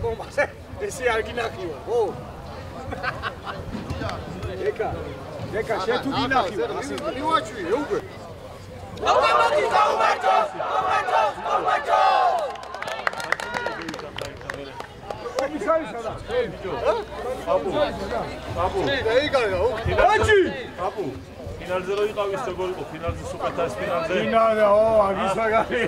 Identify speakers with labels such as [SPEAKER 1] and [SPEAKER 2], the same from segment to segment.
[SPEAKER 1] კომბას. ესე არ გინახიო, ხო? ეკა შენ თუ გინახიო, ასე მივაჩვიე უკვე. გაუმარჯოს! კომისარი სადა? აბუ. ეიგაა. აჩი! აბუ. ფინალზე რო იყავის როგორ იყო ფინალზე სუპერთას ფინალზე ფინალზე აგისაგარი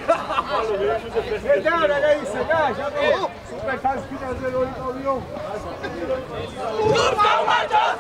[SPEAKER 1] ალო მეშუზე პრეზიდენტი და რაღაცა და ჟაბო სუპერთას ფინალზე რო იყავიო გაუმარჯოს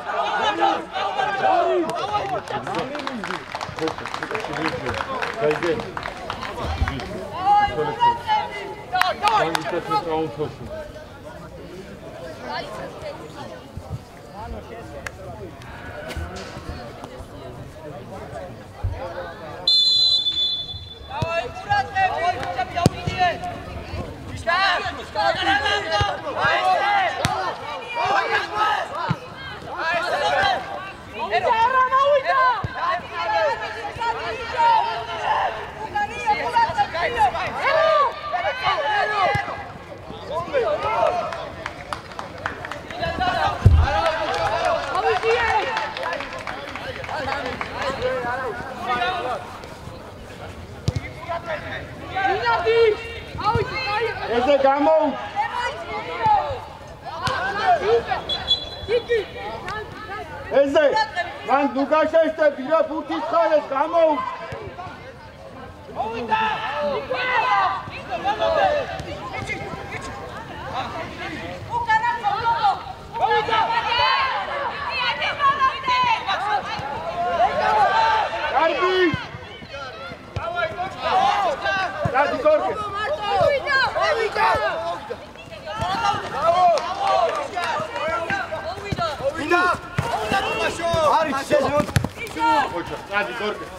[SPEAKER 1] Ese gamo. Ese. Man Lukasz este bira putis khales gamo. Dadi korke.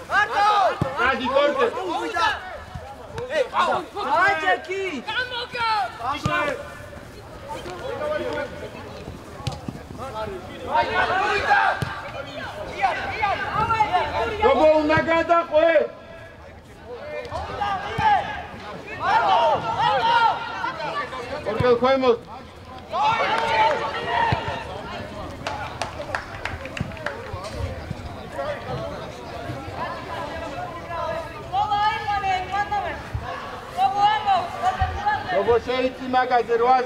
[SPEAKER 1] Orgel koyma. Robo şehitli magazin var.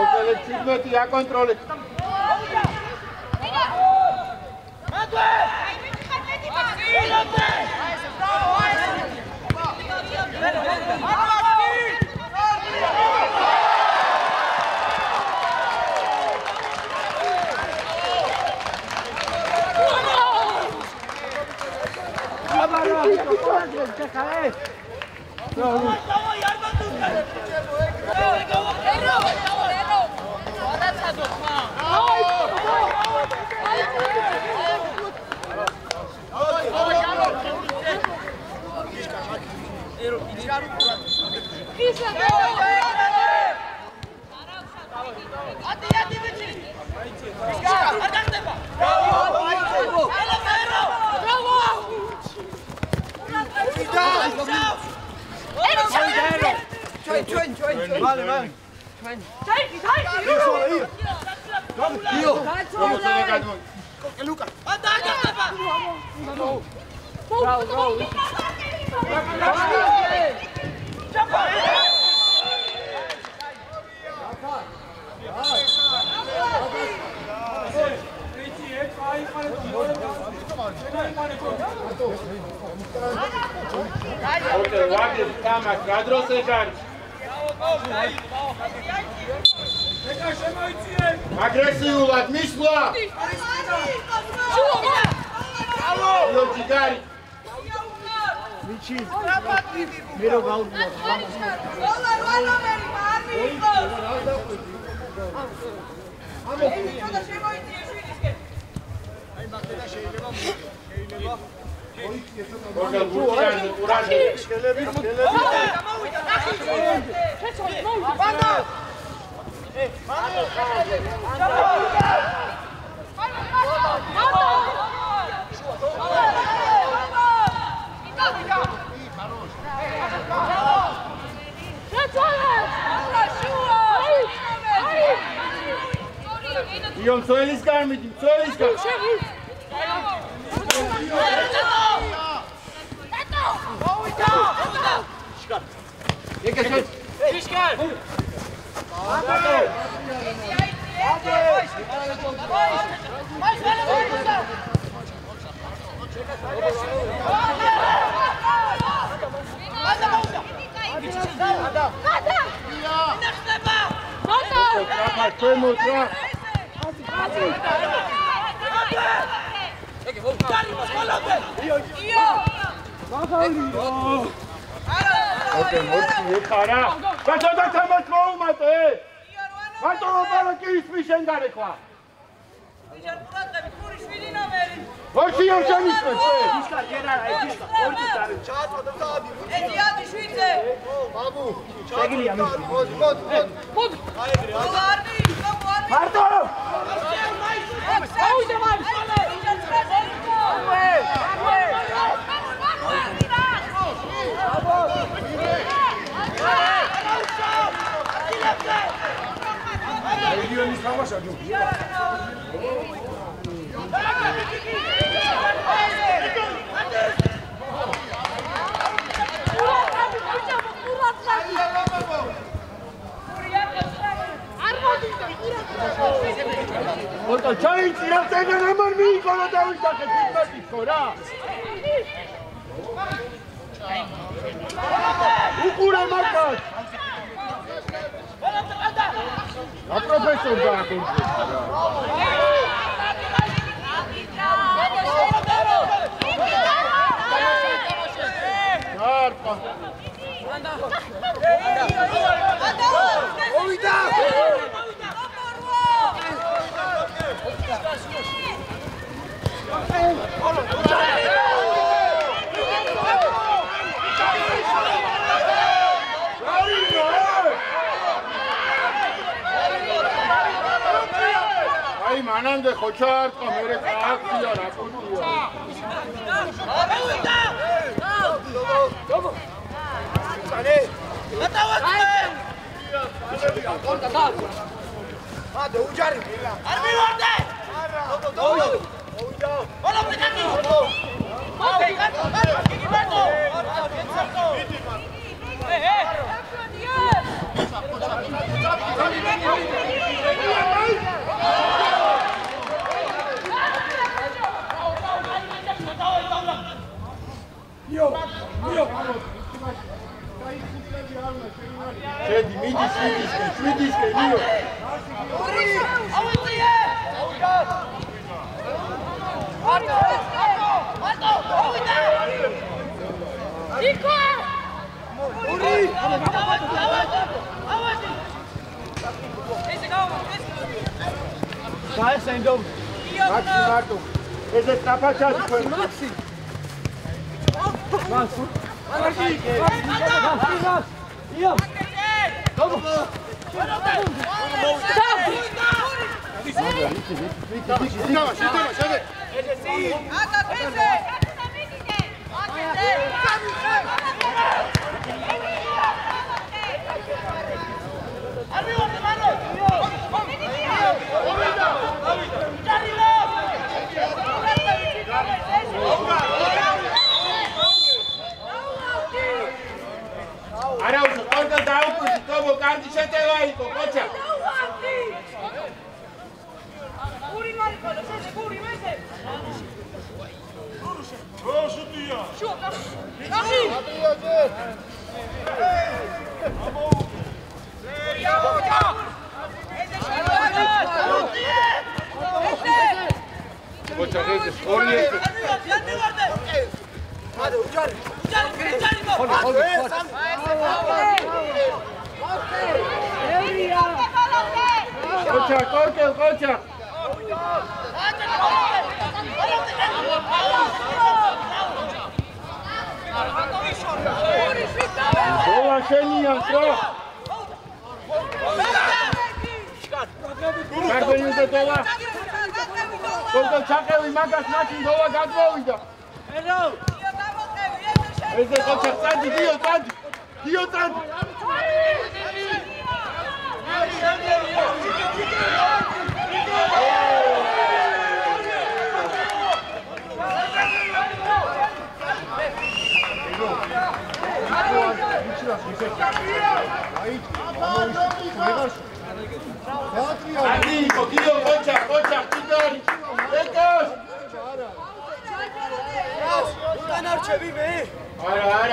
[SPEAKER 1] Orgel çizmeti ya kontrol et. Agresiulat, misla! Logicari! Mici! Miro gaud!
[SPEAKER 2] მცველისგან მიდი, მცველისგან.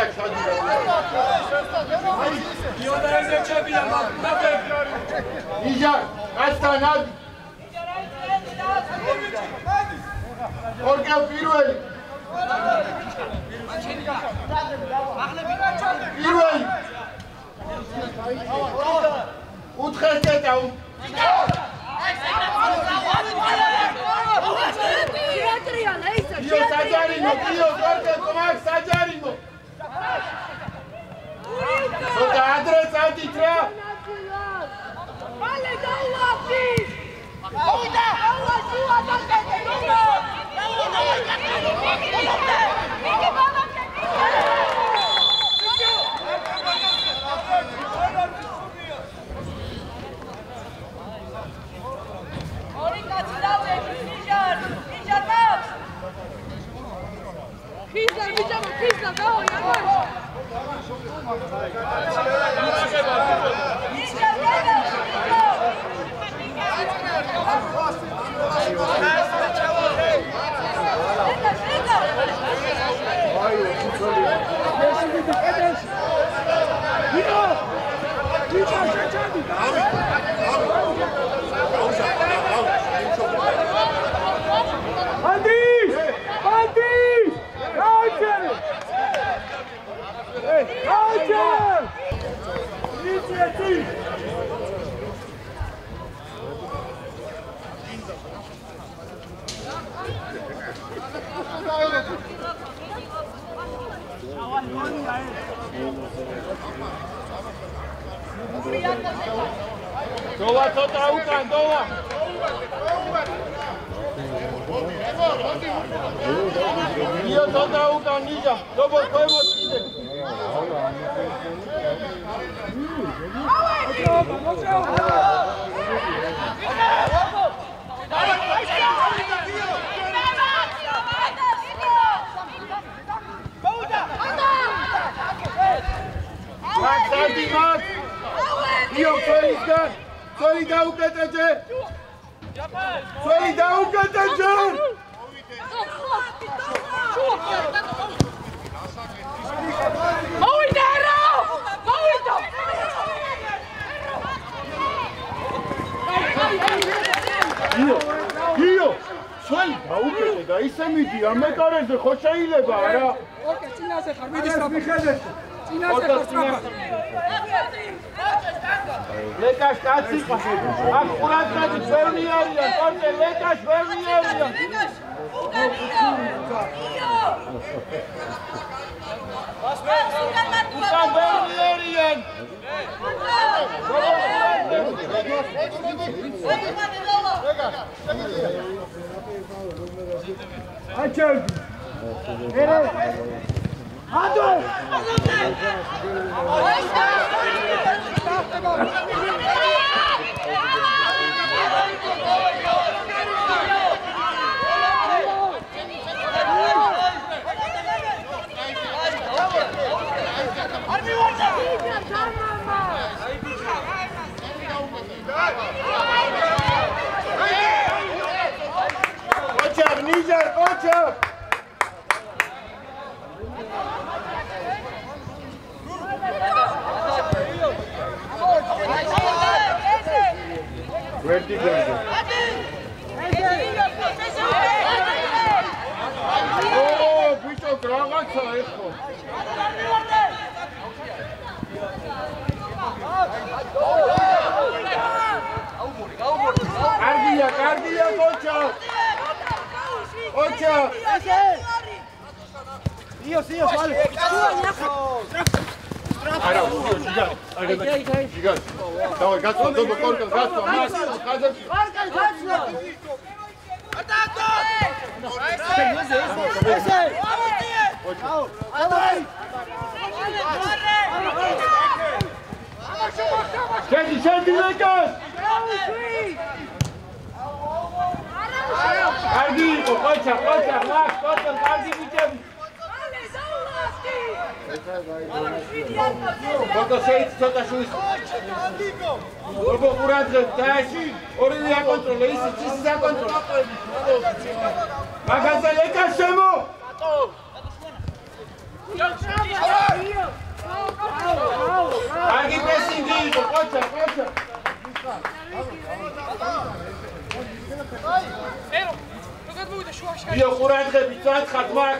[SPEAKER 2] Nija şadi. Nija, kaçtan hadi. Orka pirveli. Pirveli. Utxerketa. Io Sajarino, io guarda come Sajarino. Sota adres altitra.
[SPEAKER 3] Vale da uapi. Oida. Allah sua da
[SPEAKER 2] Dova tota ukan, dova. Io tota ukan Nija, dopo koemo ide. Io Felistan, Feli da ukataje. Feli da ukataje. Io, Feli da ukataje da isე მიდი ამ მეკარეზე ხო შეიძლება არა?
[SPEAKER 4] ოკეი, წინაზე ხარ, მიდი სწრაფად. წინაზე ხარ სწრაფად.
[SPEAKER 2] ლეკაშ კაცი ხარ. აქ ყურადღები ბევრი არიან, კორტე ლეკაშ ბევრი არიან.
[SPEAKER 3] ლეკაშ, უკანიო.
[SPEAKER 2] უკან ბევრი არიან.
[SPEAKER 1] აჩევ. ერე. ანდო.
[SPEAKER 2] Očak, Nijar, očak! Verti geldi. Oo, biçok rahatsa ekho. Kardiya, očak! Očak!
[SPEAKER 4] Io, fale.
[SPEAKER 2] Ara, Žigan. Žigan. Давай, Гацко, dobro, Korkan, Gacko. Hazarski.
[SPEAKER 3] Ataco!
[SPEAKER 2] Šedi, Lekas! Kargi, Kočak, Max, Korkan, Kargi, Vičevi. Koliko šeici, čota šuš? Koliko uradze, daši, orini ja kontrole, či si za kontrole? Maka se Lekas šemo! იყო, ყოჩა.
[SPEAKER 4] ერო, თუ გადმოვიდა შუაში.
[SPEAKER 2] იო, ყურადღებით დათხართ მაგ.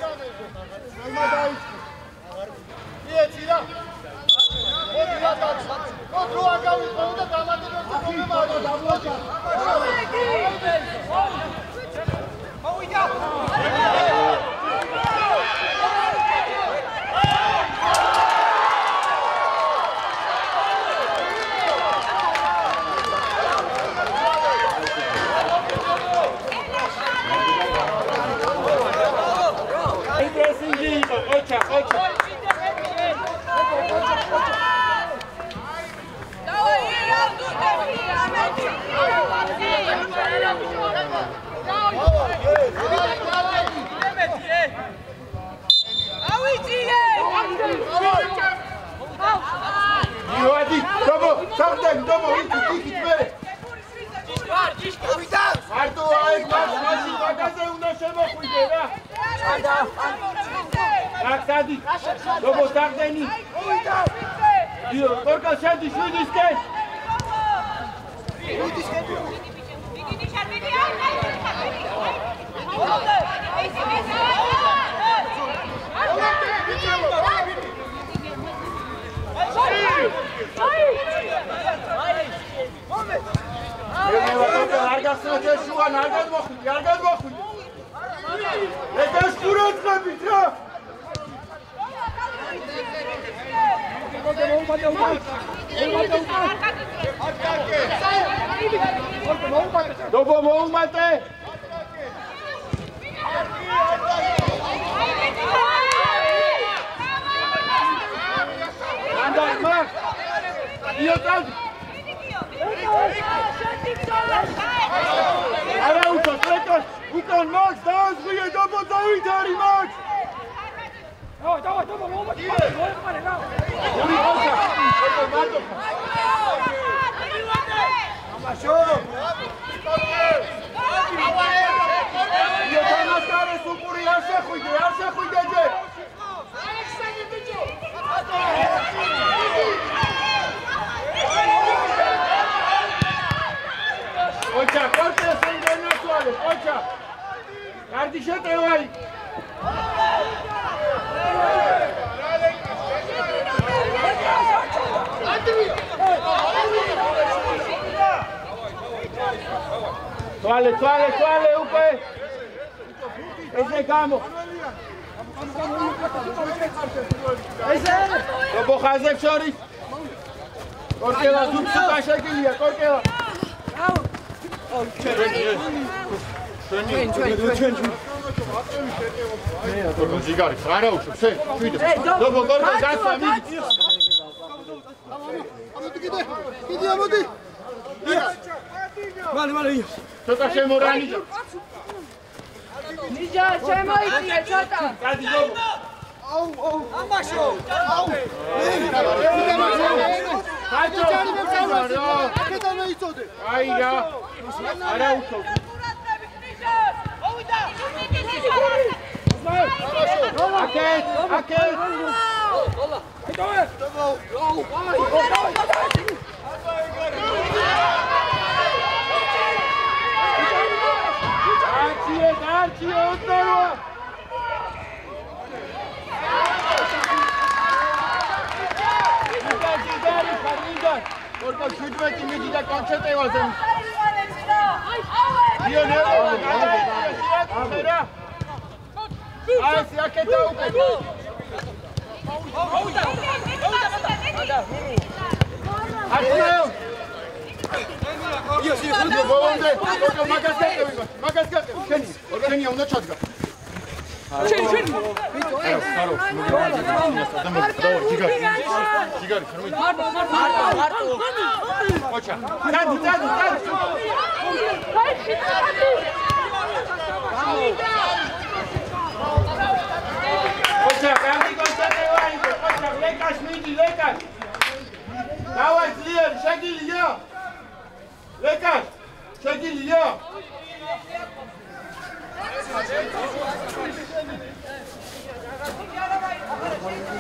[SPEAKER 3] იეცი რა. მოდი რა დაწყო. რო აგავიწყო და დამატებებს მომემარო დაბლოკა. მოვიდა.
[SPEAKER 2] Dopo moumate. Anda, Mark. Io tanto. Ara uto, tretos. Uton Max, daos grie dopo Davidari Max.
[SPEAKER 4] Давай, лома.
[SPEAKER 2] Toale, upe! Ese gamo! Dopo Khazeb Shorif! Korkeva, zupsuka shekiliya, korkeva! Zigari, ara ushub, sen, twide! Dopo korkeva, gasva, midi!
[SPEAKER 3] Kidi, amodi! Mali!
[SPEAKER 2] Ცოტა შემორანიჯა.
[SPEAKER 5] ნიჯა შემოიწია ცოტა.
[SPEAKER 2] გადი დობო.
[SPEAKER 3] აუ. ამაშო. აუ.
[SPEAKER 2] გაჭო.
[SPEAKER 3] აკეთა მეიწოდე.
[SPEAKER 2] აი რა. არა უთო.
[SPEAKER 5] მოვიდა.
[SPEAKER 2] აკეთ. Archie, otaro! Gigari, Farinda! Orko şutmeti midi de konçet evazem. Dio ne oldu? Ay, siyaketa upe. Archie! Io, volonte, orko magas gaqe, შენი უნდა ჩადგა. შენი. ხარო. ჯიგარი. მარტო. ოჩა. დადი. ოჩა, გამი კონცენტრირება იყო. ოჩა, ლეკას მიდი, ლეკას. დავაი ძლიერი, შეგილია. ლეკას, შეგილია.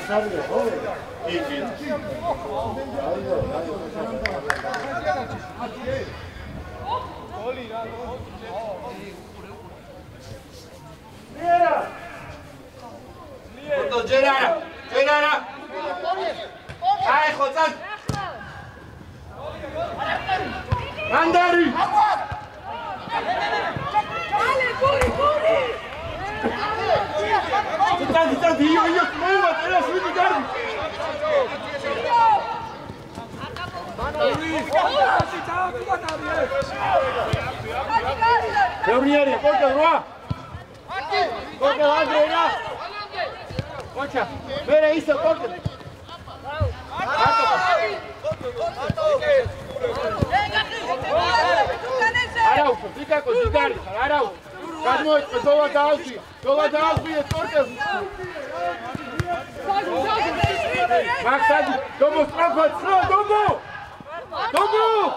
[SPEAKER 2] Sabe, Gerara. Ai, Khozan. Andari. Dio, io muovo, era su di Garbi. Gabriele, porta Rua. Porta Andrea. Concha, mira isso, porta. Araujo, fica com o Gigari, Araujo. Cadê pessoa da Alfi? Pessoa da Alfi é torta. Max, Domo, Domo! Domo!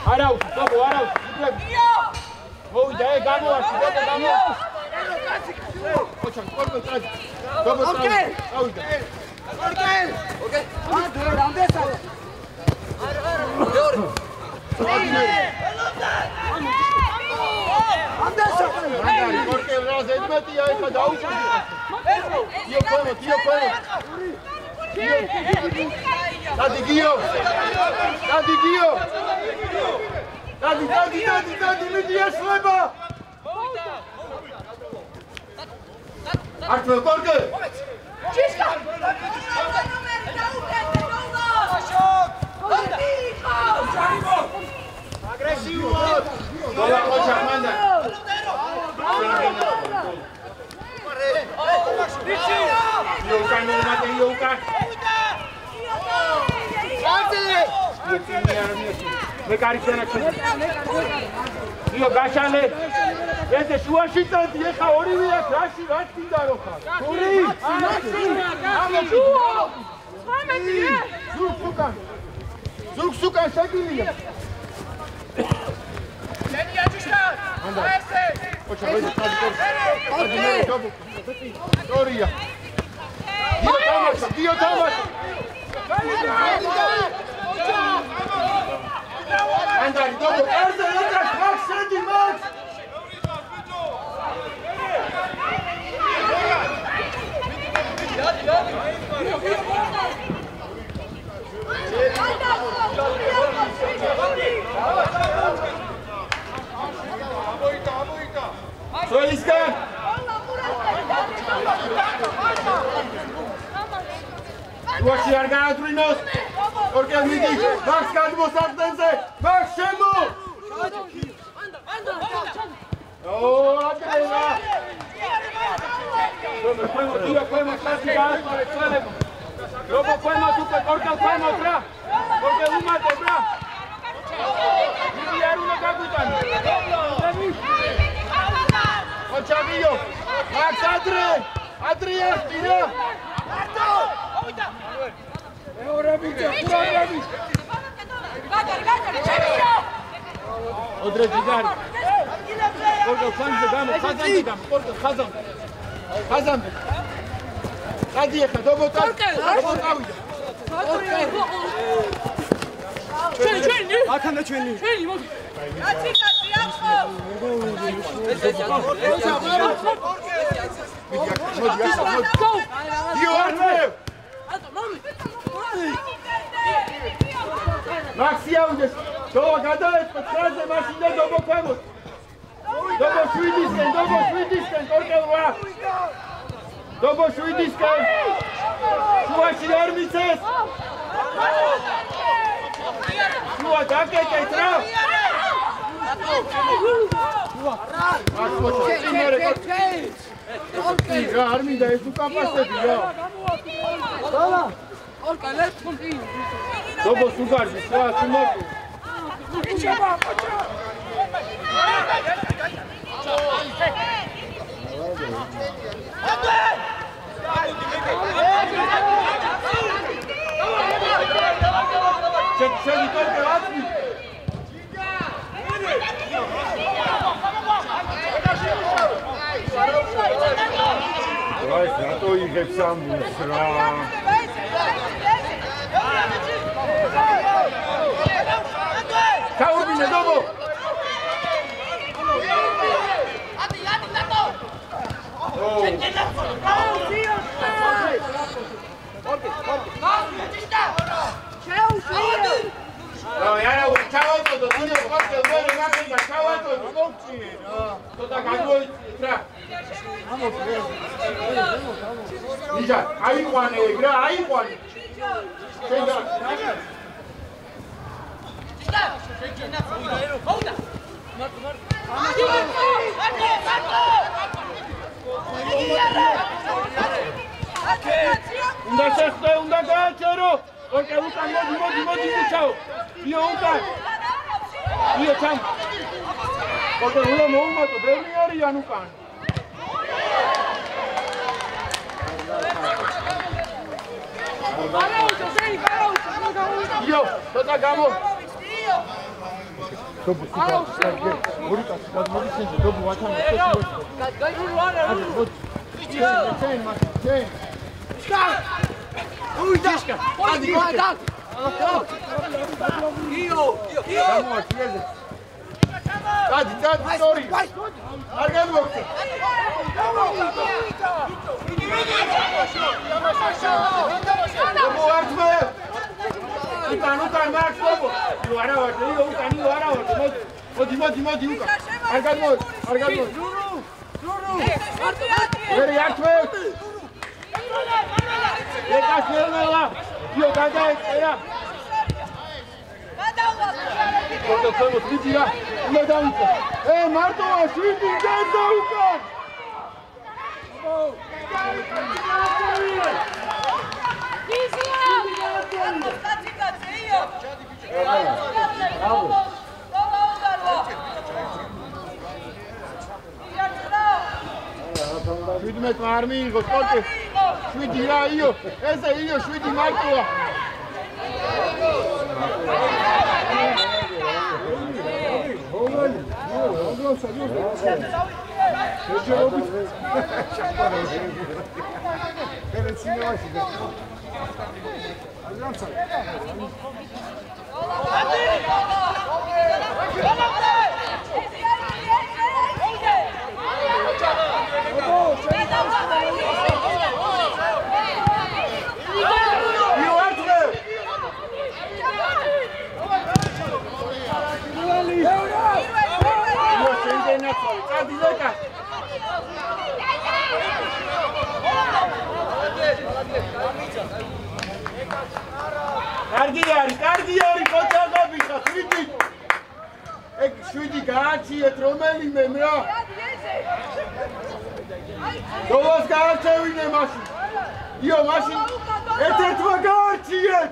[SPEAKER 2] Araujo, Domo, Araujo. Boa ideia, ganhou, acho que ganhou. Poxa, corta atrás. Domo, atrás. Ok. Porque el Razedmeti ya está dado. Tío Cuemo. Dadi Guio. Dadi, Lidia Sleba. Artur Korke.
[SPEAKER 5] Čishka!
[SPEAKER 3] Agresivo!
[SPEAKER 2] Dola Kocha Amanda. Iucan. Me caricena aquí. Io Gashale. Este Shuashita vieja Olivia Crashi Rastinda roja. Uri. Zuk Shakilia. Gloria. Dio Thomas. Andai, dopo, Max, senti Max. Soliskan. Luași Arganaturinos. Orkel Midi. Max Cadmo Sartense. Max Shemo. Oh, Andrea. Podemos clasificar para el suelo. Luego podemos super corta podemos atrás. Porque una te bra. Enviar uno capitán. Con Chavillo. Max Adria, tira. Odre Gigari. Porque Khazan. Hadi yakın, dobo tak. Çöl. Arkanda çölü. Çöl. Maxi audes. Dobo gadałeś pod krasę maszynę dobo komuś. Dobo Swidisken, Orkel Rua. Dobo Swidisken. Słuchaj, Armices. Słuchaj, takie traf. Armida, jest tu kapacity, ja. Dobo Sugar, słuchaj, Simoku. Siedzi tylko łatwiej.
[SPEAKER 1] მარტო იღებს ამბულს რა.
[SPEAKER 2] ჩაურბინე დობო. Უნდა შეხდე, უნდა გააჩერო. ორკე უკან მოდი მუშაო. იო უკან. იო ჩამ. ორკე უნდა მოუმატო, ბევრი არიან უკან. იო, ცოტა გამო. დობუ სიკა. ორი კაცი გადმოდის, დობუ ვაჩამო. Met maar armie, wat komt Sweetie, ja, hier. Essa, hier, Sweetie, Michael. კარგიარი, კოჩაღაბისა, შვიდი. ეგ შვიდი გააჩიეთ, რომელიმე რა. დოვას გაარჩევინე მაშინ. იო, მაშინ ერთ-ერთმა გაარჩიეთ.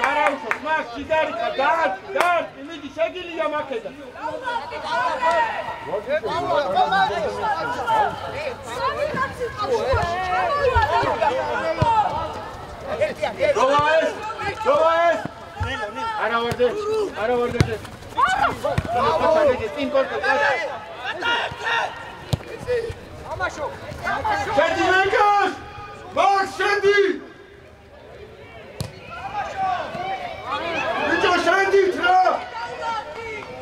[SPEAKER 2] არაუშო, მაგ ჩიგარიხა, დად, იმიდი შეგილია მაქედა. დოვა ეს. არა ვარდე. წინ კორტო. ამაშო. შედი მეკას. მაგ შედი. Bicho შენდით რა!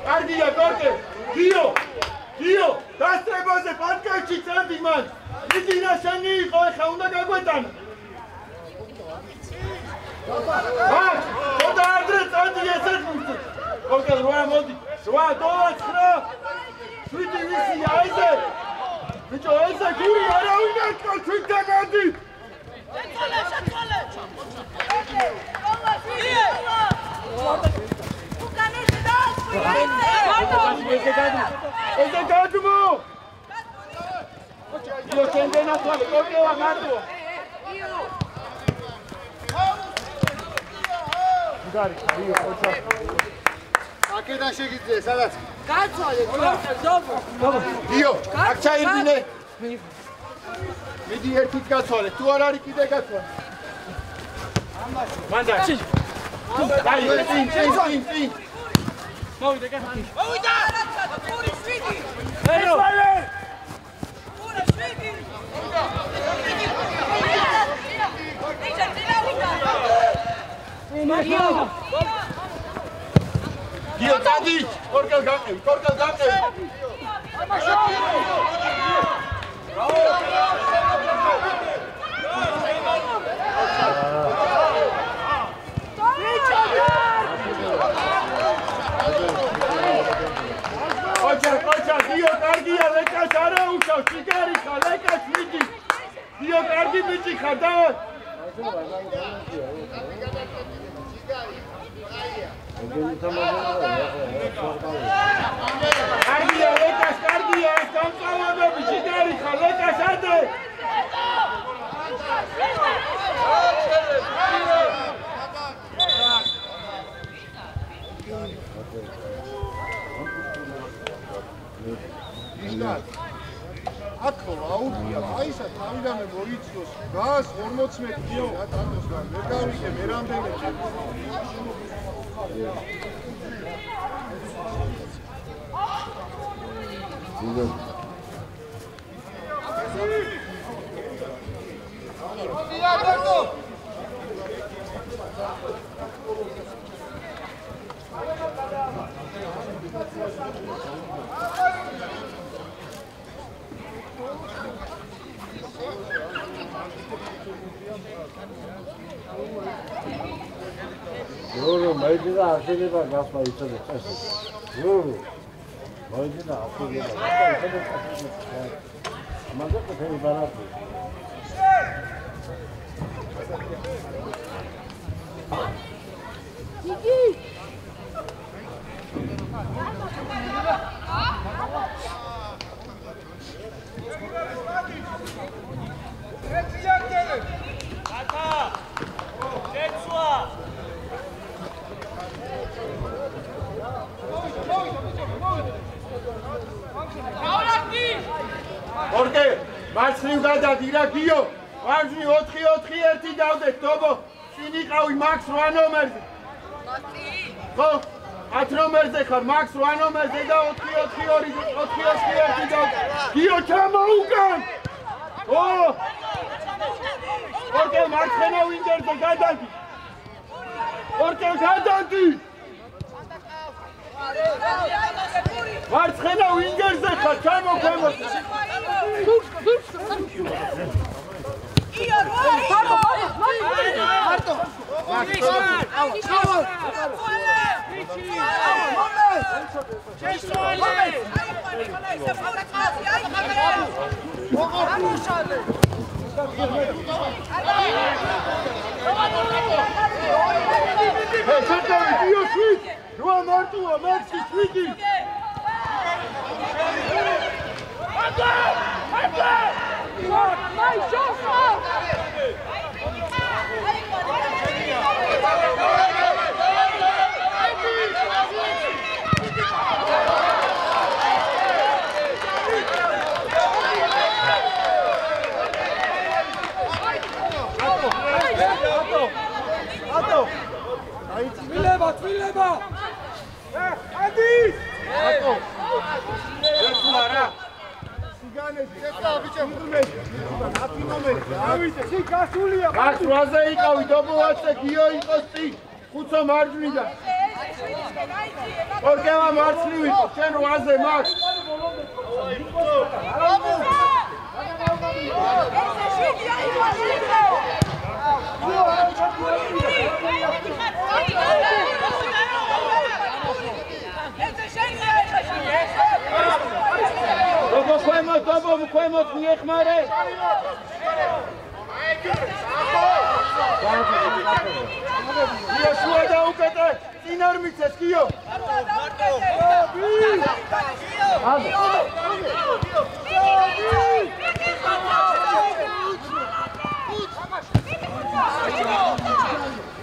[SPEAKER 2] კარგია, კორტე. გიო, დასწრებაზე პოდკასტში წადი მან. იგი რა შენი იყო, ეხა უნდა გაგვეტანა. ხოდა ადრე წადი ესეთ მუსტ. კორტე რა მოდი. 8 დოლარს რა. შვიდი ვისია ესე. ბიჭო, ესე გური არავინ არ თქო თვით დაგადი. შეცვალე. Ese gadmo! Io scende na tua, come ho amato. Gari, io faccio. Akeda shegidze, sadat. Gatsole, dobo. Io, ak chairbine. Midi ertit gatsole, tu ar ari kide gatsole. მანდა აი წინ მოვიდა კახი მოვიდა პური შვიდი ერო პური შვიდი გიო დადი კორკელ გაყევი Kocha, Dio Cardia, Leca Saraucha, Cigarica, Leca Swidi. Dio Cardi bici khada. Cardia, Leca Cardia, Santana bici Cigarica, Leca Sade.
[SPEAKER 3] აკო აუდია აისა თავიდანე მოიწოს გას 40 მეტრი რა თანდოსგან ვერ გავიგე მე რამდენი
[SPEAKER 1] Yoro, maydina aşırıba gasma içeri çeşit. Yoro, maydina aşırıba gasma içeri çeşit. Mazak da seni bana atıyor.
[SPEAKER 5] Gigi!
[SPEAKER 2] Orke, მარცხნივ გადადირა გიო. ვარჯი 4-4-1 დავდეთ, დობო. წინ იყავი მაქს 8 ნომერზე. ხო, 10 ნომერზე ხარ, მაქს 8 ნომერზე და 4-4-2, 4-4-1 დავდეთ. გიო ჩამოუკან. ო! ორკე მარცხენა ვინგერზე გადადი. ორკე გადადი. მარცხენა ვინგერზე ხარ, ჩამოქვემოთ.
[SPEAKER 5] Io, Marto! Tvileba! Adi!
[SPEAKER 2] Max რაზე იყავი დობოვაცე გიო იყოს წინ ხუცო მარჯვნიდან ორკევა მარცხნივ იყო შენ რაზე Max დობო ქვემოთ მიეხმარე გიო შუა დაუკეტე წინ არ მიცეს გიო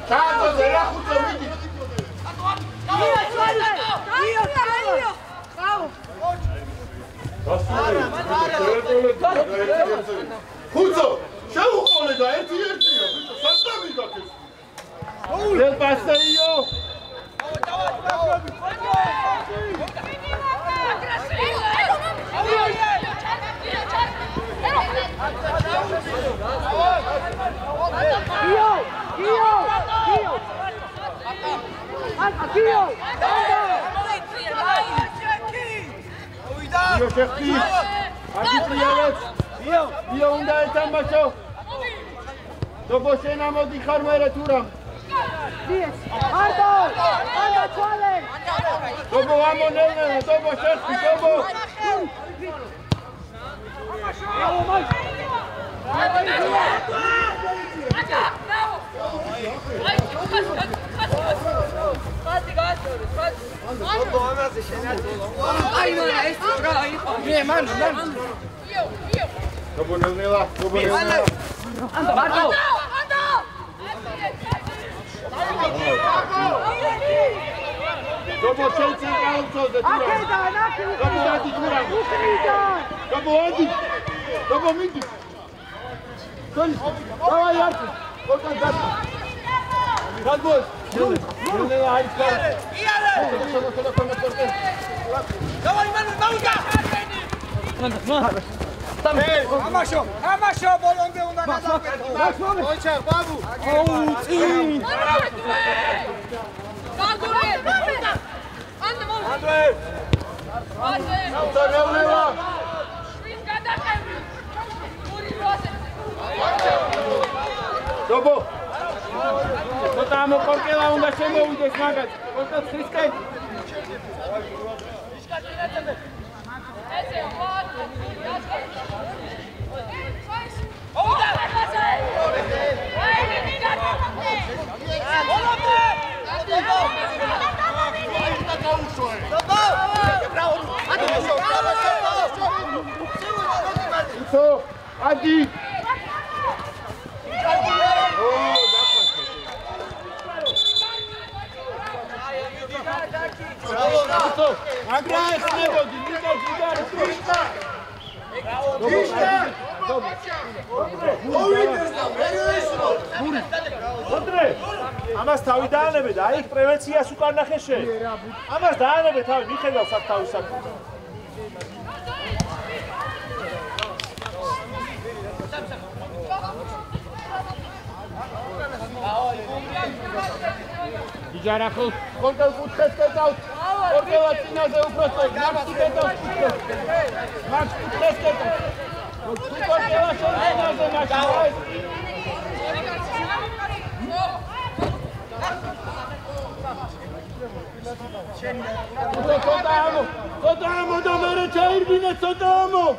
[SPEAKER 2] ჩააწოდე რა ხუთო მიდი ხუცო, შეუყოლე და ერთი-ერთია, ბიჭო, სად დამიგაქ ეს? Del passeio! Io certi! Arbitrialet! Io უნდა ეთამაშო! Dopo scena modi ხარმერე თურამ! Dopo amonene, dopo certi, dopo! Dopo Nella, dopo Nella. Dopo Chelsea calcio da Dopo Adi Turan. Dopo Adi. Dopo Mindi. Dai, давай Арти. Пока дальше. Радбой. Нella Арти. Давай, Маука.
[SPEAKER 5] ამაშო ბოლომდე უნდა გადავიდო. ოჩა, ბაბუ. ოუცი. გაგურე. ანდე მო. ანდე. ანდე.
[SPEAKER 2] Nella.
[SPEAKER 5] ის გადაყევი. ორი როასე.
[SPEAKER 2] Dopo. Potamo corkela უნდა შემოვიდეს მაგათ. Potა ხისკენ.
[SPEAKER 5] ესე ვარ.
[SPEAKER 2] Adi!
[SPEAKER 1] ამას თავი დაანებე და აი პრევენციას უკან ნახე შე. ამას დაანებე თავი, მიხედავ საკ თავისაკ.
[SPEAKER 2] იჯარახო, კონტროლ კუთხეს კეთავს. ორგელა წინაზე უბრალოდ მაქსი კეთავს კუთხეს. მაქსი კუთხეს კეთავს. ორგელა შენზე მაქსი. Sotamo dovere Cerbine, sotamo!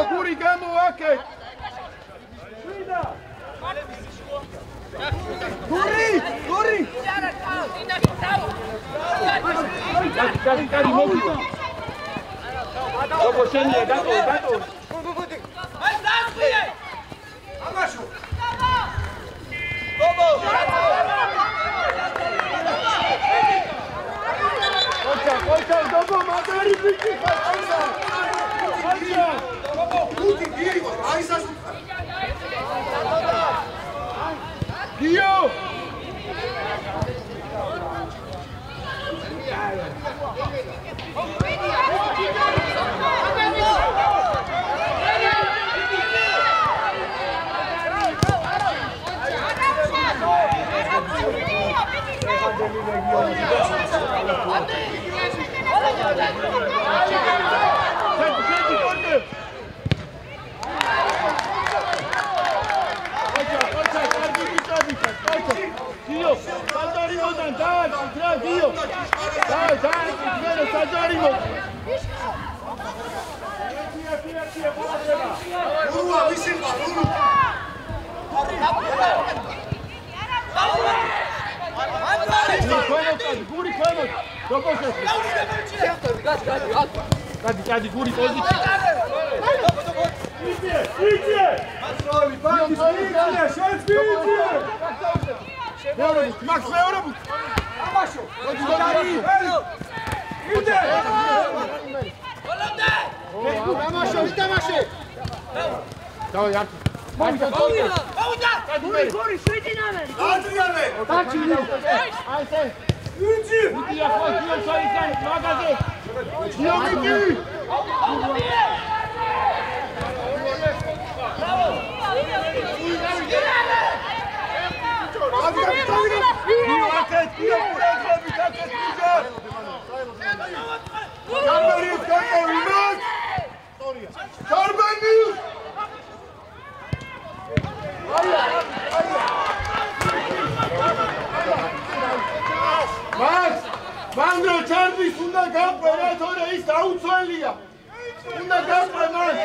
[SPEAKER 2] Burigamo anche! Corri! Cari, molto! Dopo scendi, dato! Vai, Amascio! Dopo! Forza, dopo, magari picchi qualcosa! Forza! Tutti, Diego, vai, Dio! Dio, Santorimo, dai, Dio! Dai, Santorimo! Urua, vicino, Urua! გური ქვემოთ. დოპოსეს. გადი გური პოზიცია. იწე.
[SPEAKER 1] ასროლი, ბანკი, შენც მიიწე.
[SPEAKER 2] მაქს მეორებუთ.
[SPEAKER 4] ამაშო. იდე.
[SPEAKER 3] დამაშო, იდამაშე.
[SPEAKER 2] დავი არ.
[SPEAKER 6] გური შვიდინამე.
[SPEAKER 1] ადრიანე.
[SPEAKER 2] აი ეს.
[SPEAKER 1] იწე.
[SPEAKER 2] იდია ხო დიო საიდან მაგაზე. დიომიტი. მანდრო ჩარდის უნდა გაყვე რა თორე ის დაუცველია უნდა გაყვე მან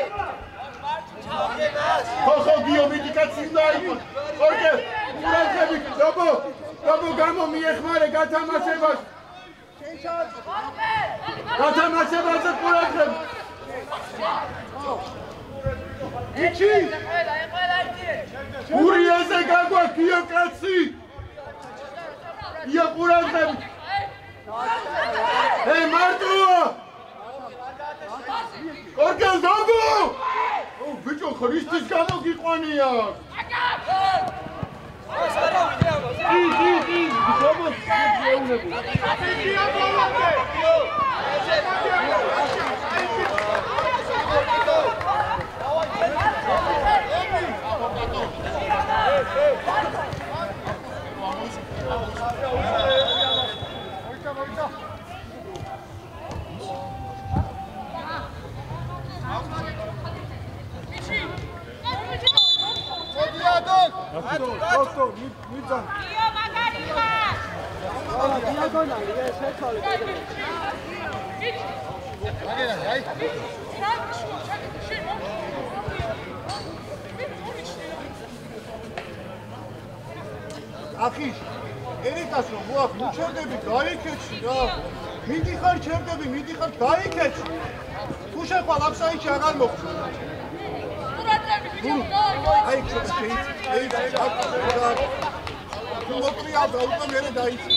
[SPEAKER 2] ხო გიომიტი კაცი უნდა იყოს ორკე ურაზები დაბო გამო მიეხმარე გათამაშებას გათამაშებაზე ყურადღება იჩი გურიაზე გაგვა გიო კაცი ია ყურადღები Hey Marco! Orkel Dogo! Oh, bicho, Christis გამოგვიყვანია.
[SPEAKER 3] Akhish, eritas ro moak mucherdები გაიქეჩი რა. მიდიხარ ჩერდები, მიდიხარ გაიქეჩი. თუ შეხვალ ამ საიტში აღარ მოხდა. აი შეიძლება მოტრია და უკვე მერე დაიცი.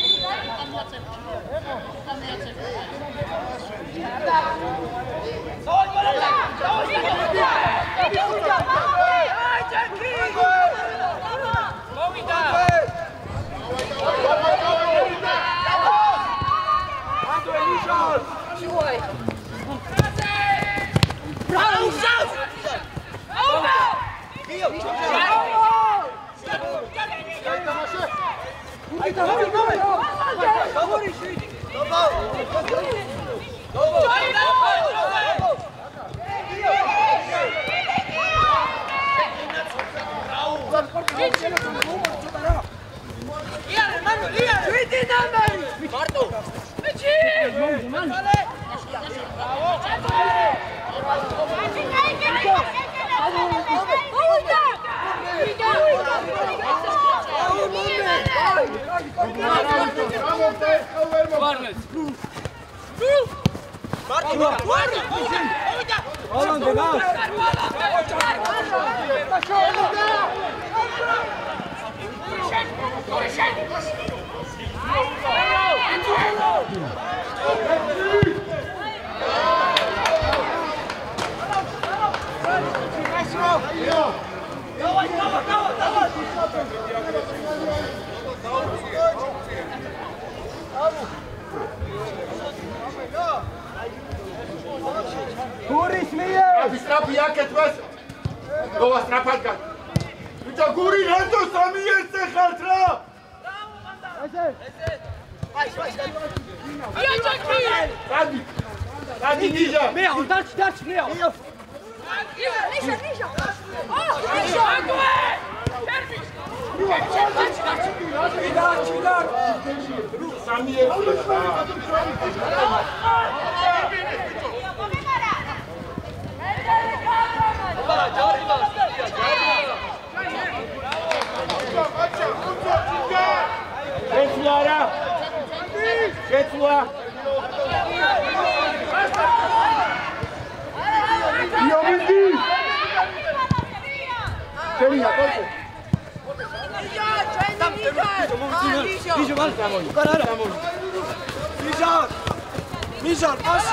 [SPEAKER 2] გურის მიერ სტრაფი აკეთებს გოვა სტრაფად ბიჭო გური რატო სამი ერთზე ხართ რა ესე დადი ნიჟა
[SPEAKER 4] მე დარჩ მე
[SPEAKER 6] ნიშა აკوي
[SPEAKER 2] სამი ერთზე ეს არა გეცვა. იობინდი. შენია კოჭე.
[SPEAKER 5] Mishal, pas.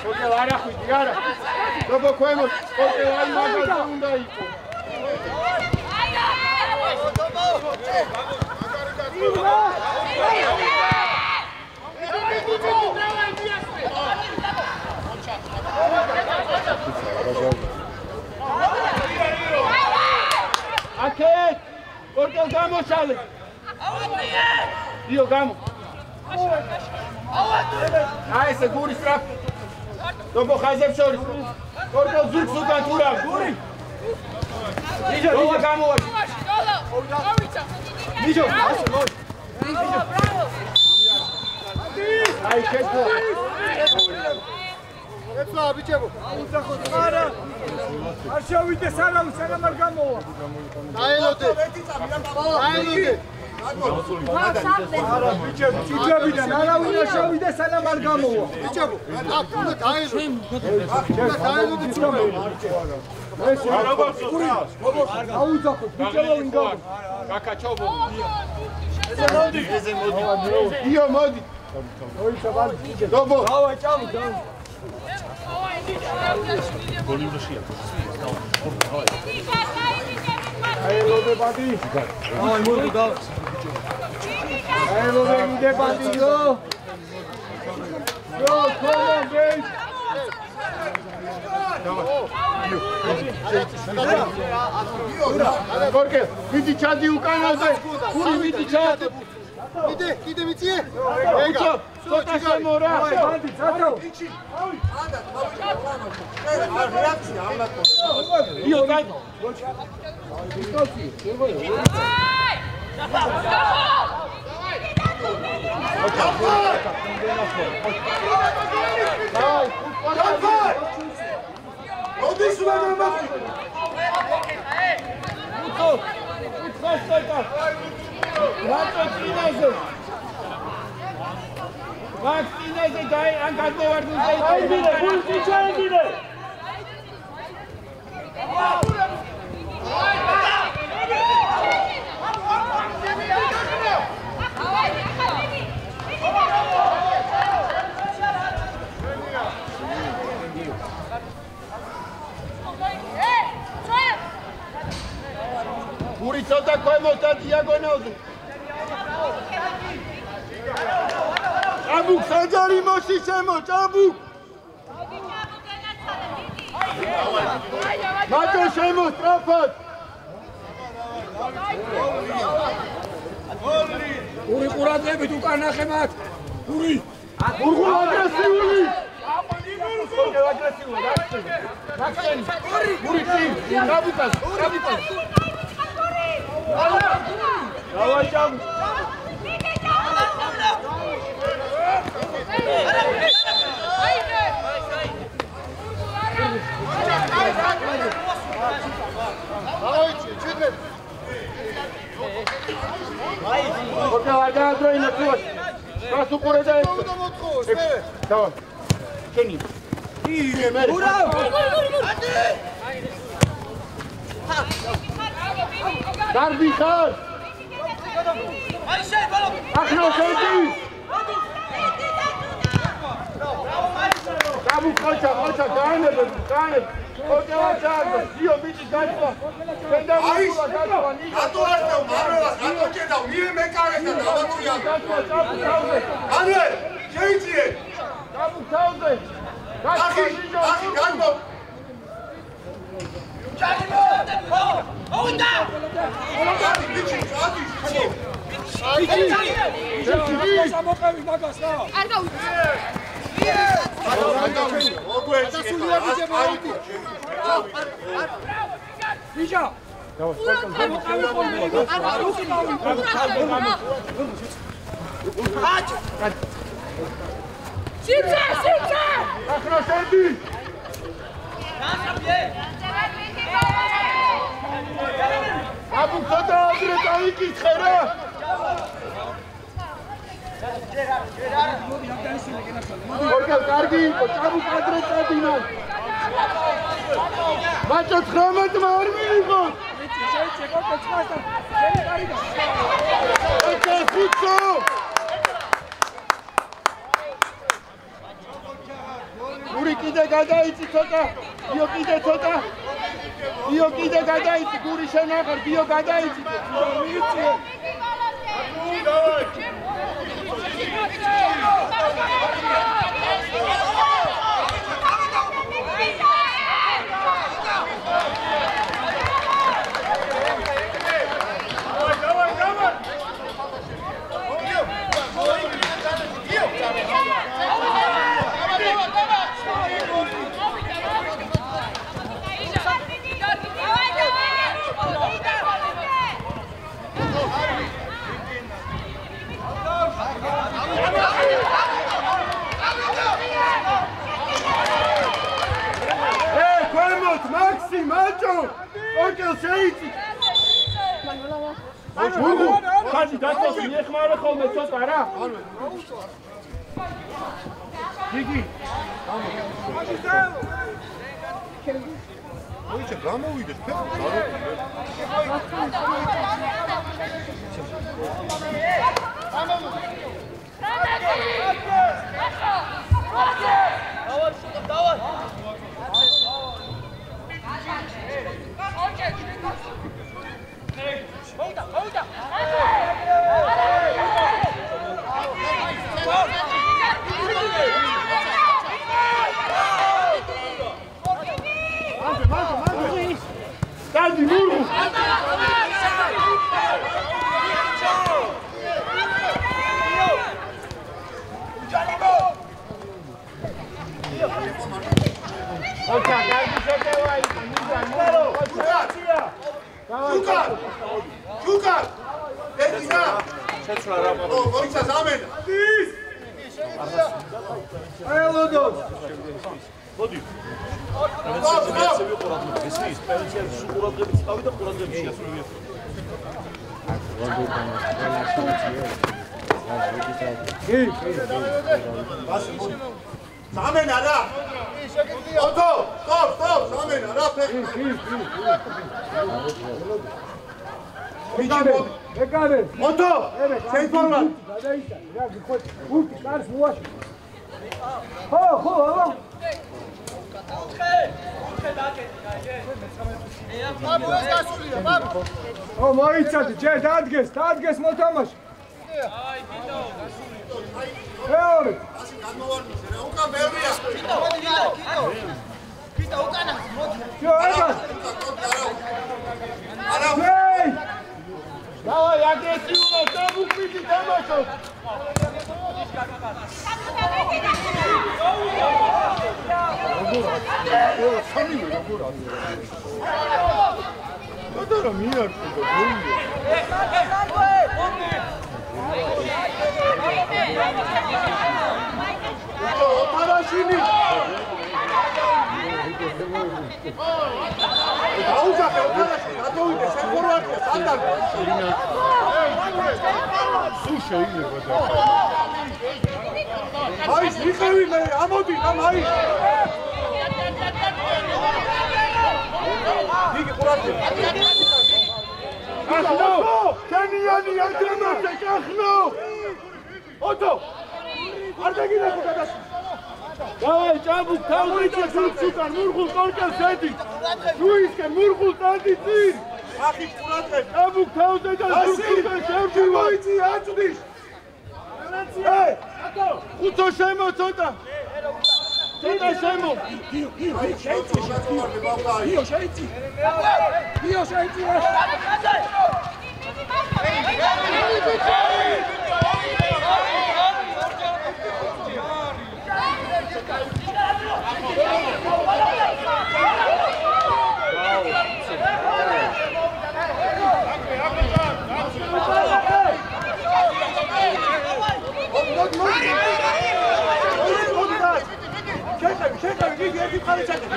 [SPEAKER 2] Porque lá era cuidar. Eu vou comer, porque lá em mais um daí. Aqui, porque o Gamo chale. E o Gamo. Ai, segura esse trapo. Dobro ხაზებს შორის. კორკო ზურგს უკან თურა. გური. ნიჟო, ნიჟო გამოვა. ნიჟო, ასე მოი. ნიჟო. აი, შეჭო.
[SPEAKER 3] ეცვა ბიჭებო.
[SPEAKER 2] აუძახოთ არა. არ შევიდე სანამ არ გამოვა.
[SPEAKER 3] დაელოდე. დაელოდე.
[SPEAKER 2] არა ბიჭებო, ციცებიდან არავინ არ შევიდე სანამ არ გამოვა.
[SPEAKER 3] ბიჭებო, აქ უნდა დაელოდე. დაელოდე ცნობე.
[SPEAKER 2] ეს აუძახოთ ბიჭებო ვინ გავა. კაკაჩობო. ეზე მოდი. იო მოდი. ოიცა ბალ ბიჭე. დობო. დავა ჭამი დავა. ბოლივიაში აელოდე ბადი. აი მოდი დავა. აელოდე იდე ბადი გო. გო კომონ გეი. გორკე, ვიდი ჩადი უკანაზე. გური ვიდი ჩადი.
[SPEAKER 3] კიდე მიწიე?
[SPEAKER 2] ეგა. ცოტა შემორა. ბანდი, წადო.
[SPEAKER 3] ანდა, რეაქცია ამათო.
[SPEAKER 2] იო, დაი.
[SPEAKER 3] მოდის მაგამა.
[SPEAKER 2] უცო. უცო. ვაკცინაზე. ვაკცინაზე დაი ან გადმოვარდნი დაი. აი მინე, გულში ჩაიგინე. გური ცოტა ქვემოთა დიაგონალზე. ჭაბუკ საჯარი მოსი შემო ჭაბუკ. მათო შემო სტრაფად.
[SPEAKER 4] გური ყურადღებით უკან ნახემათ. გური.
[SPEAKER 2] გურგულ აგრესიული. გური კი. ჭაბუკას. დავა ჭაბუკ. Porque vai dar dois na tua. Faço por aí. Давай. Кени. Ура! Дарби хар. Ахно сети. Кабу коча, кане. Окей, вачага. Ио бити гачва. Кенда мула гачва.
[SPEAKER 3] რატო არ ხდევ მარველას? რატო ჭედავ? მივე მეკარესთან დავაწვია. άνε, შეიწიე.
[SPEAKER 2] Кабу ჩავზე.
[SPEAKER 3] ახი, განდო.
[SPEAKER 6] Onda!
[SPEAKER 3] ადი, ბიჭი, ადი.
[SPEAKER 4] სამოყევი მაგას რა.
[SPEAKER 6] არ გავიწევ.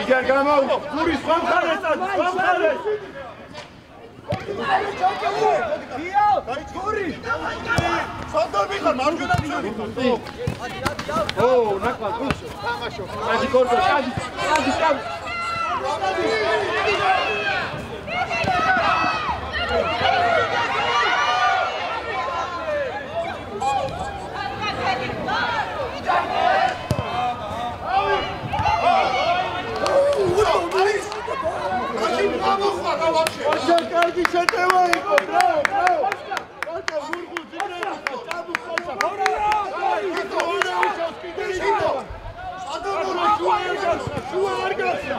[SPEAKER 2] Igen გამაუ გურის ხომხარეს გური სანდარ მიხარ მარჯვენა მიცვი ო ნაკვა თამაშო კადი კორტო კადი კარგი შეტევა იყო, ბრავო, ბრავო. კორტა გურგულ ძინერა, წაბუ ხოჭა. შუა არ გასა.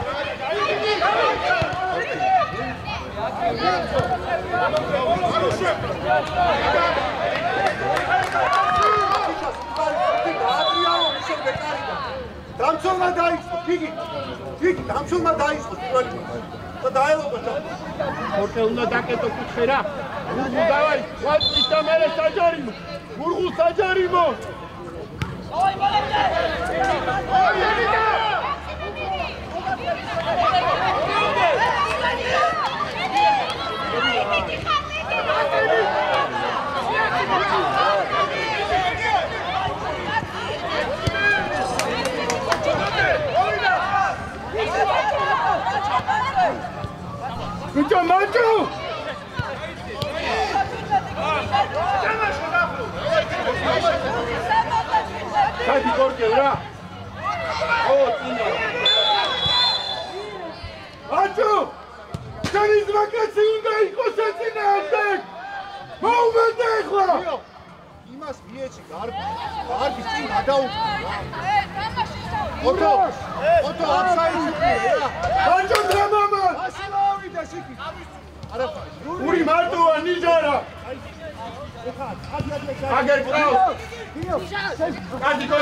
[SPEAKER 2] დამცველმა დაიწყო, გიგი, დამცველმა დაიწყო პირველი. და დაელოვა ორკე უნდა დაკეტო კუთხე რა გურგულ დავაი ვატის და მერე საჯარიმო გურგულ საჯარიმო ოი ბოლეთე Bicho macho! Kadi korke ura. Oh, tinga. Macho! Kanis vakatsi unda ikos etsinaatek. Moumete ეხლა. იმას მიეჭი გარბის წინ გადაუხდა. ოტო აფსაიძე. მაჩო დრამამა. ასილავიდა სიკი. არა. ური მარტოა ნიჯარა. აგერ კრაუს. კადი გო.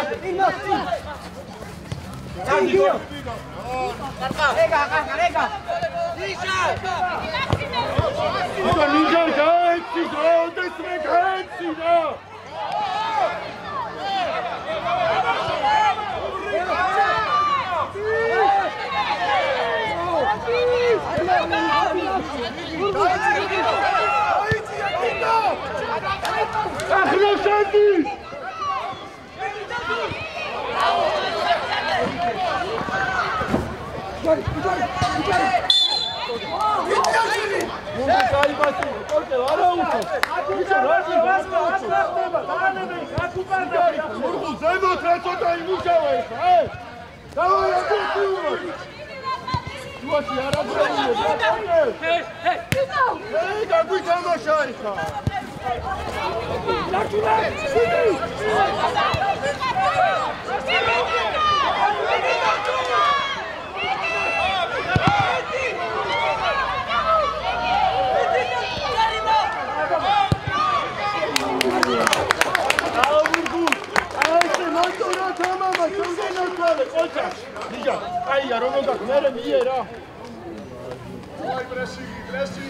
[SPEAKER 2] კადი გო. რეგა. ნიჯა გაეცი დროდეს მე გაეცი რა.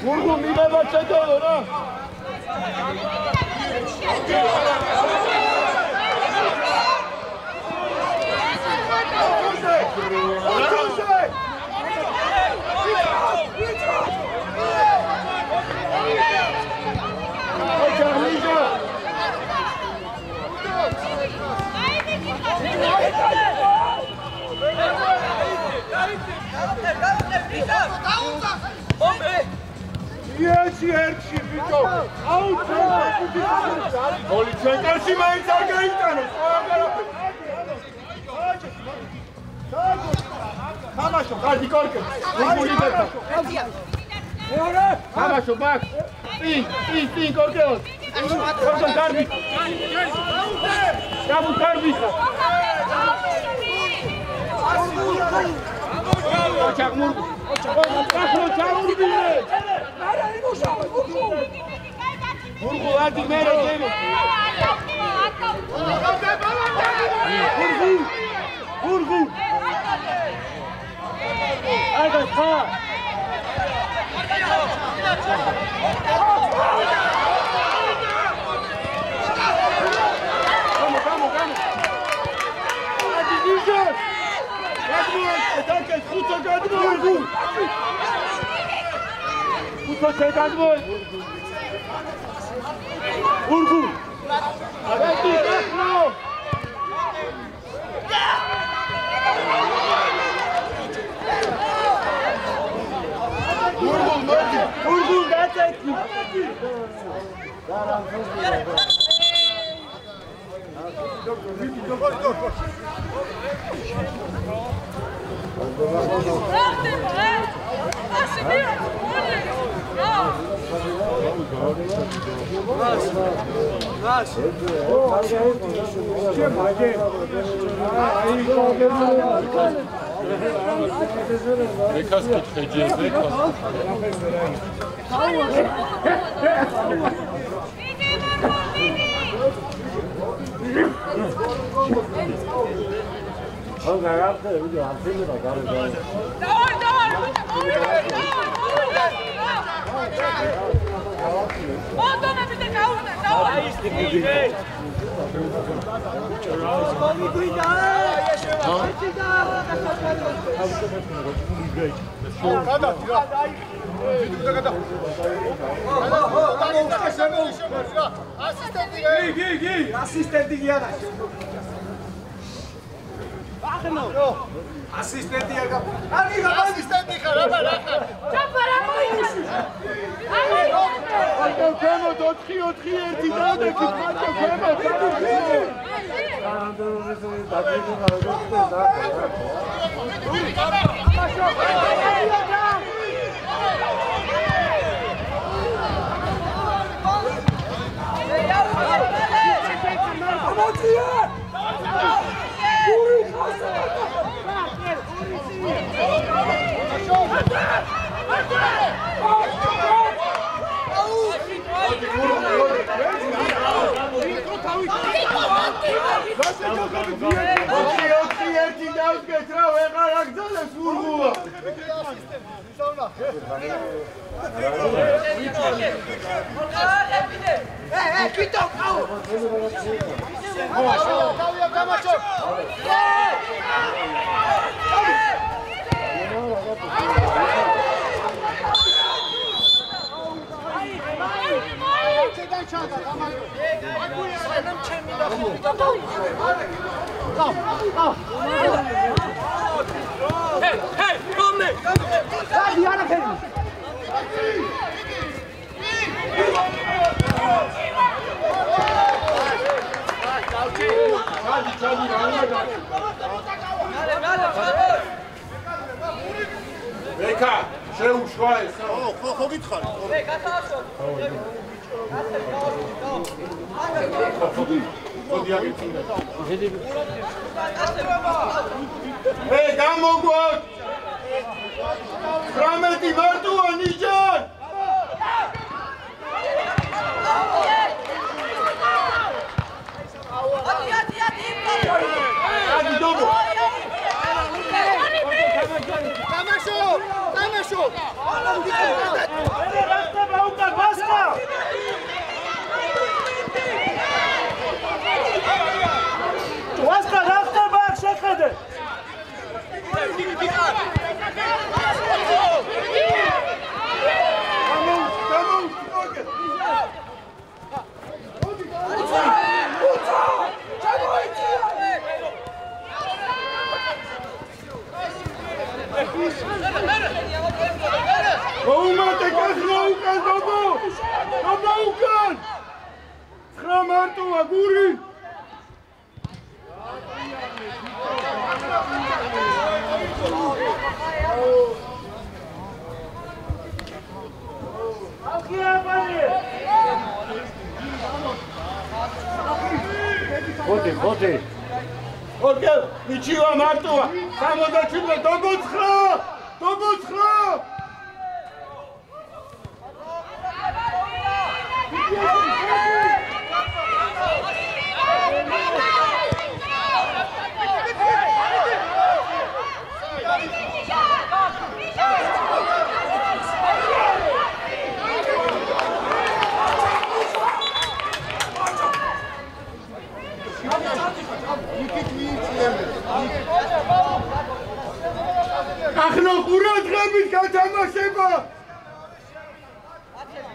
[SPEAKER 2] Gurgu mileva çekiyor ha. Yerçi bicho. Out. Goli çekersi main sargaytano. Tamaşo, hadi korku. Gurguli beta. Tamaşo bak. İn korkuyor. Korkun karbi. Kamu karbi. Kaçak murgu. Kaklo çavur bile. Gurgu hadi mere gemi. Gurgu. Aga, ha! Vamos! Adivinha! Danke, Futter Gadmol! Futter Gadmol! Urgu! Ready, now! Urgu, that's it!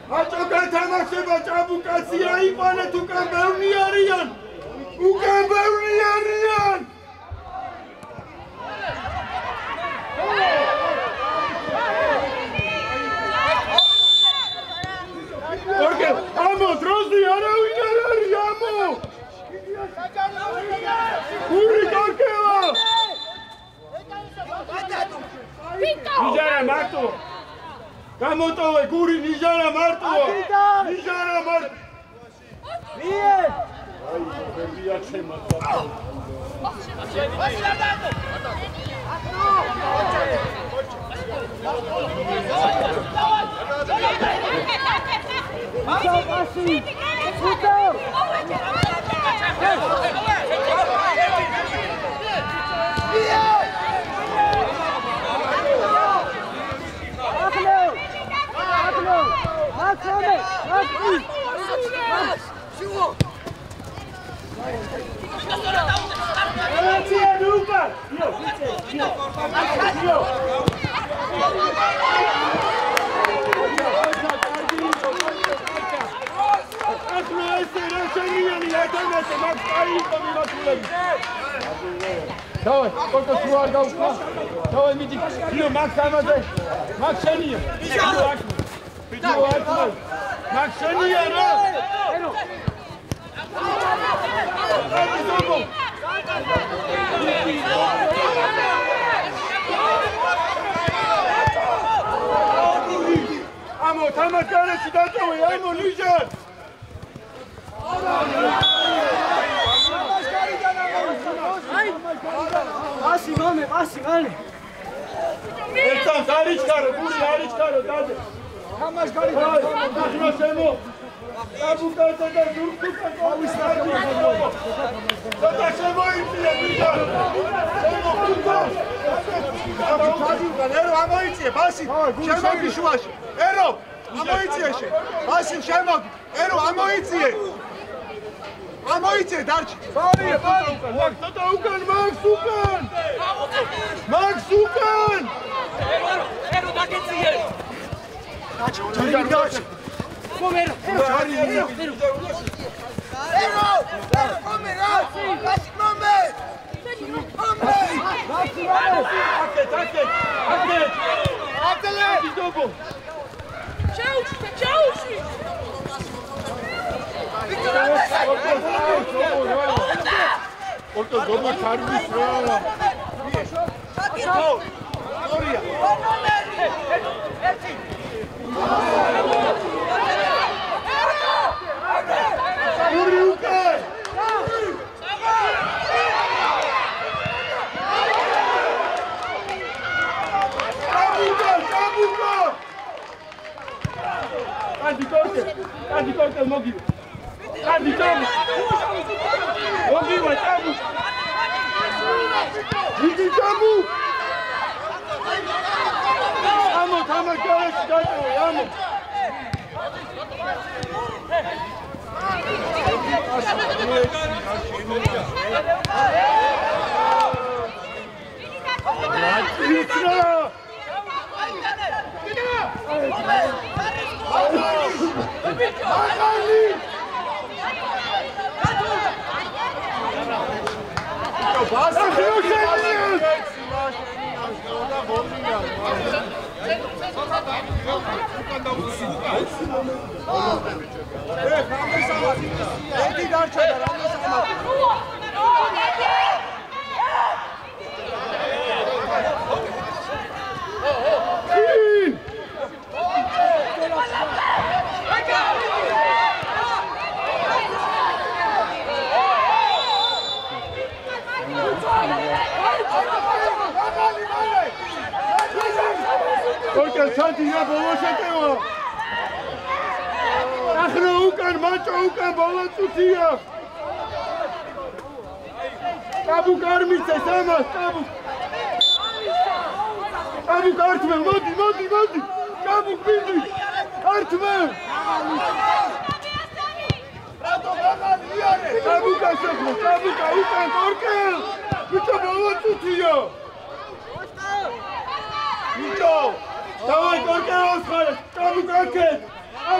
[SPEAKER 2] Macho გათამაშება ჭაბუკაცი აიყვანეთ უკან ბევრი არიან. უკან ბევრი არიან. ორგე ამო დროზი არავინ არ არის ამო. გური გორკევა. ნიჟარა მარტო. გამოტოვე გური ნიჟარა მარტოა. ნიჟარა მარტო. მie. აი, ბებია ჩემო. Давай, сколько сюда галка. Давай, иди. Ио, Макс, амазе. Макс, шения. Иди, Макс, шения, ра. Амо, тамакара сидатове, амо, Лижан. Паси, маме, паси, гане. Ецам, заричкаро, гури, заричкаро, даде. Хамаш гали, дашно семо. Აბუკაცა და ზურგტუკა კომისარი. და შემოიწია ვიდა. შემოხუდა. ერო ამოიწია, ბასი. შემოგი შუაში. ერო, ამოიწია შე. ბასი შემოგი. ერო ამოიწია. ამოიწია დარჩი. ბარია, ბარია. და უკან მაგს უკან. მაგს უკან. ერო დაგეწიე. დაჩი. Pomero!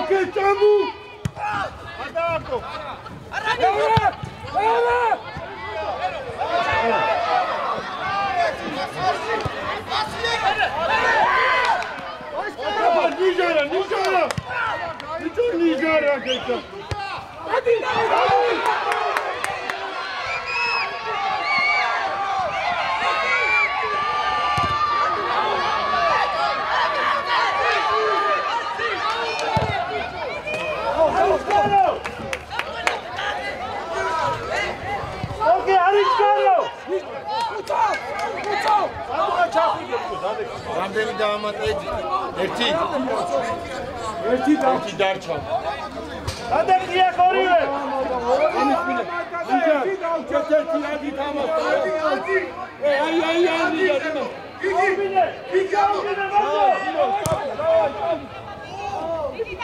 [SPEAKER 2] ოკეი ჭამუ
[SPEAKER 3] ადააკო
[SPEAKER 2] ნიჟარა გეჭა
[SPEAKER 3] რამდენი დაამატეთ? ერთი დარჩა.
[SPEAKER 2] გადაყია ორივე. ამის მინე. ერთ-ერთი რაგი თამაშ. აი. იგი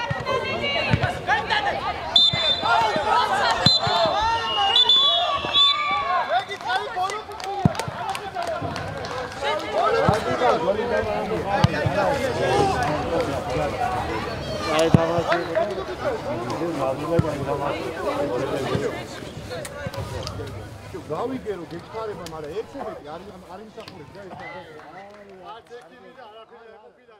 [SPEAKER 3] გავიგერო გეჩქარება, მაგრამ 1 მეტი არ იმსახურებს და ეს. არც ერთი მინდა არაფერი ეკופიდა.